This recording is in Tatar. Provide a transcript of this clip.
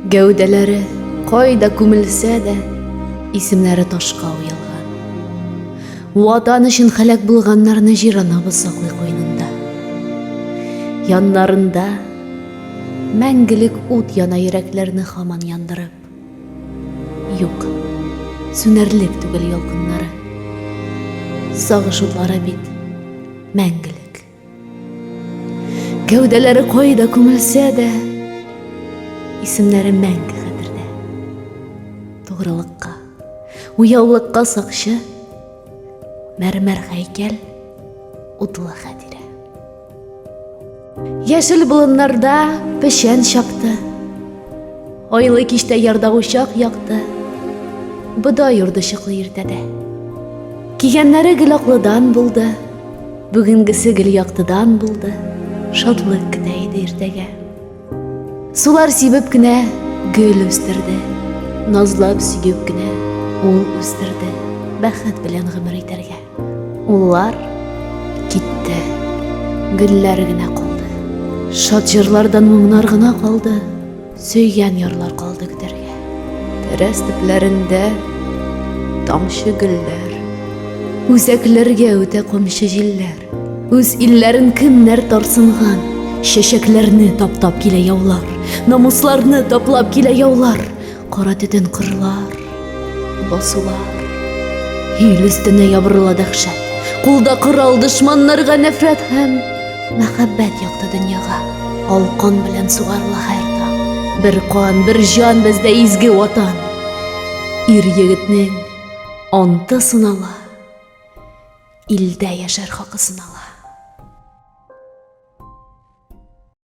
Гәүдәләре кайда күмелсә дә, исемнәре ташка уелган. Ватан өчен һәлак булганнарны җыранабыз саклый куйнында. Яннарында мәңгелек ут яна йөрәкләрне һаман яндырып. Юк, сүнәрлек түгел ялкыннары. Сагыш утлары бит мәңгелек. Гәүдәләре кайда күмелсә дә, исемнәре мәңге хәтердә. Тугрылыкка, уяулыкка сакчы, мәрмәр һәйкәл, утлы хәтирә. Яшел болыннарда пешән чапты, айлы кичтә ярда учак якты, бодай юрды чыклы иртәдә. Кигәннәре гел аклыдан булды, бүгенгесе гел яктыдан булды, шатлык көтә иде иртәгә. Сулар сибеп кенә гөл үстерде, назлап сөйгеп кенә ул үстерде, бәхет белән гомер итәргә. Уллар китте, гөлләр генә калды. Шат җырлардан моңнар гына калды, сөйгән ярлар калды көтәргә. Тәрәз төпләрендә тамчы гөлләр, үзәкләргә үтә камчы җилләр. Үз илләрен кемнәр тарсынган, чәчәкләрне таптап килә яулар, намусларны таплап килә яулар, кара төтен кырлар, басулар. Ил өстенә ябырыла дәһшәт, кулда корал дошманнарга нәфрәт һәм мәхәббәт якты дөньяга. Алкан белән сугарлы һәр таң, бер кан, бер җан бездә изге ватан. Ир егетнең анты сынала, илдә яшәр хакы сынала.